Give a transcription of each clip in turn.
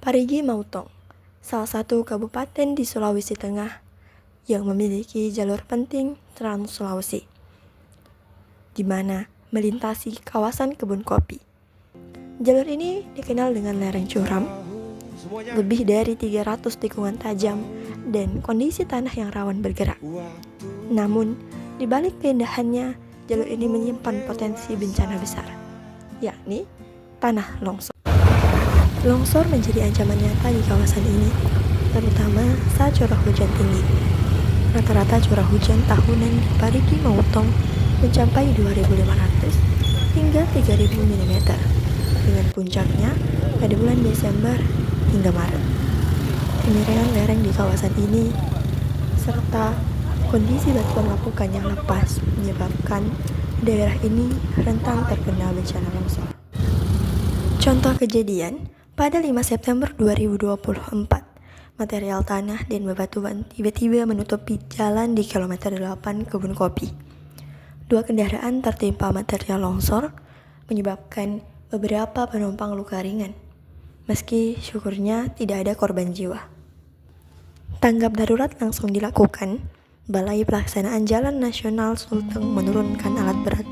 Parigi Motong, salah satu kabupaten di Sulawesi Tengah yang memiliki jalur penting Trans Sulawesi, di mana melintasi kawasan kebun kopi. Jalur ini dikenal dengan lereng curam, lebih dari 300 tikungan tajam, dan kondisi tanah yang rawan bergerak. Namun, di balik keindahannya, jalur ini menyimpan potensi bencana besar, yakni tanah longsor. Longsor menjadi ancaman nyata di kawasan ini, terutama saat curah hujan tinggi. Rata-rata curah hujan tahunan di Parigi Motong mencapai 2.500 hingga 3.000 mm, dengan puncaknya pada bulan Desember hingga Maret. Kemiringan lereng di kawasan ini serta kondisi batuan lapukan yang lepas menyebabkan daerah ini rentan terkena bencana longsor. Contoh kejadian, pada 5 September 2024, material tanah dan bebatuan tiba-tiba menutupi jalan di kilometer 8 kebun kopi. 2 kendaraan tertimpa material longsor, menyebabkan beberapa penumpang luka ringan. Meski syukurnya tidak ada korban jiwa. Tanggap darurat langsung dilakukan. Balai Pelaksanaan Jalan Nasional Sulteng menurunkan alat berat.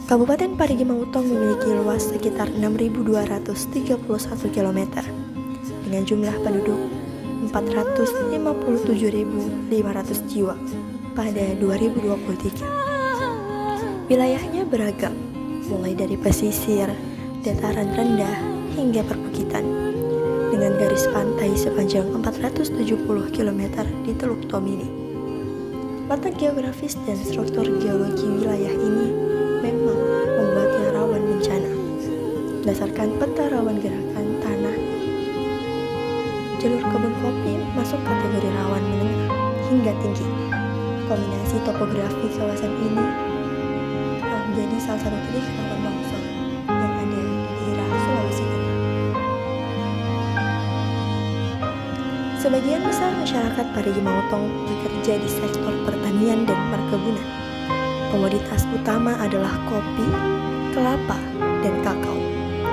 Kabupaten Parigi Motong memiliki luas sekitar 6.231 km dengan jumlah penduduk 457.500 jiwa pada 2023. Wilayahnya beragam, mulai dari pesisir, dataran rendah, hingga perbukitan, dengan garis pantai sepanjang 470 km di Teluk Tomini. Letak geografis dan struktur geologi wilayah ini memang membuatnya rawan bencana. Berdasarkan peta rawan gerakan tanah, jalur kebun kopi masuk kategori rawan menengah hingga tinggi. Kombinasi topografi kawasan ini menjadi salah satu titik rawan longsor yang ada di daerah Sulawesi Tengah. Sebagian besar masyarakat Parigi Motong bekerja di sektor pertanian dan perkebunan. Komoditas utama adalah kopi, kelapa, dan kakao,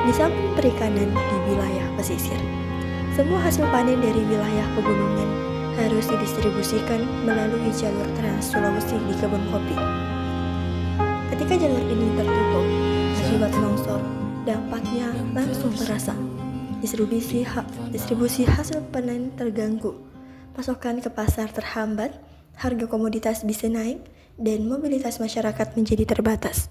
di samping perikanan di wilayah pesisir. Semua hasil panen dari wilayah pegunungan harus didistribusikan melalui jalur Trans Sulawesi di kebun kopi. Ketika jalur ini tertutup akibat longsor, dampaknya langsung terasa. Distribusi hasil panen terganggu, pasokan ke pasar terhambat, harga komoditas bisa naik, dan mobilitas masyarakat menjadi terbatas.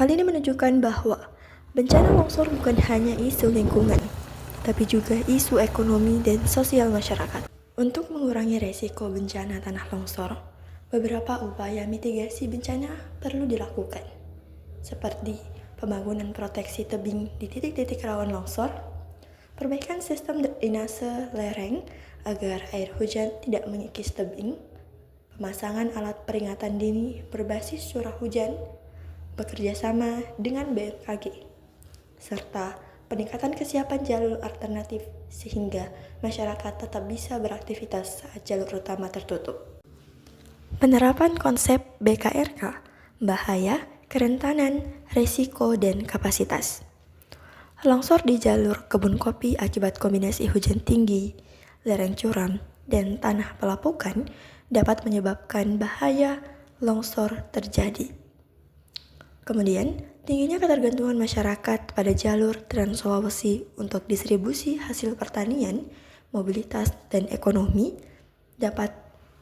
Hal ini menunjukkan bahwa bencana longsor bukan hanya isu lingkungan, tapi juga isu ekonomi dan sosial masyarakat. Untuk mengurangi resiko bencana tanah longsor, beberapa upaya mitigasi bencana perlu dilakukan, seperti pembangunan proteksi tebing di titik-titik rawan longsor, perbaikan sistem drainase lereng agar air hujan tidak mengikis tebing, pemasangan alat peringatan dini berbasis curah hujan, bekerja sama dengan BMKG, serta peningkatan kesiapan jalur alternatif sehingga masyarakat tetap bisa beraktivitas saat jalur utama tertutup. Penerapan konsep BKRK, bahaya, kerentanan, risiko, dan kapasitas. Longsor di jalur kebun kopi akibat kombinasi hujan tinggi, lereng curam, dan tanah pelapukan dapat menyebabkan bahaya longsor terjadi. Kemudian, tingginya ketergantungan masyarakat pada jalur Trans Sulawesi untuk distribusi hasil pertanian, mobilitas, dan ekonomi dapat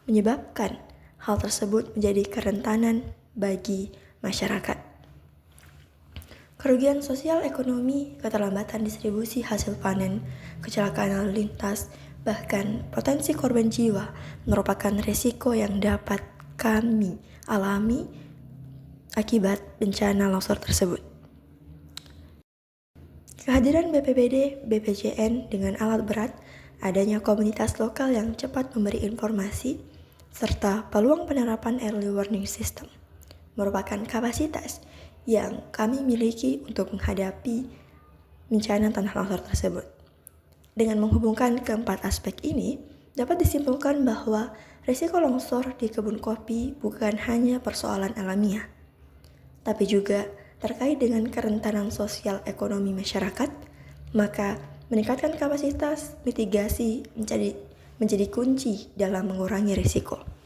menyebabkan hal tersebut menjadi kerentanan bagi masyarakat. Kerugian sosial ekonomi, keterlambatan distribusi hasil panen, kecelakaan lalu lintas, bahkan potensi korban jiwa merupakan risiko yang dapat kami alami akibat bencana longsor tersebut. Kehadiran BPBD, BPJN dengan alat berat, adanya komunitas lokal yang cepat memberi informasi, serta peluang penerapan early warning system merupakan kapasitas yang kami miliki untuk menghadapi bencana tanah longsor tersebut. Dengan menghubungkan keempat aspek ini, dapat disimpulkan bahwa risiko longsor di kebun kopi bukan hanya persoalan alamiah, tapi juga terkait dengan kerentanan sosial ekonomi masyarakat, maka Meningkatkan kapasitas mitigasi menjadi kunci dalam mengurangi risiko.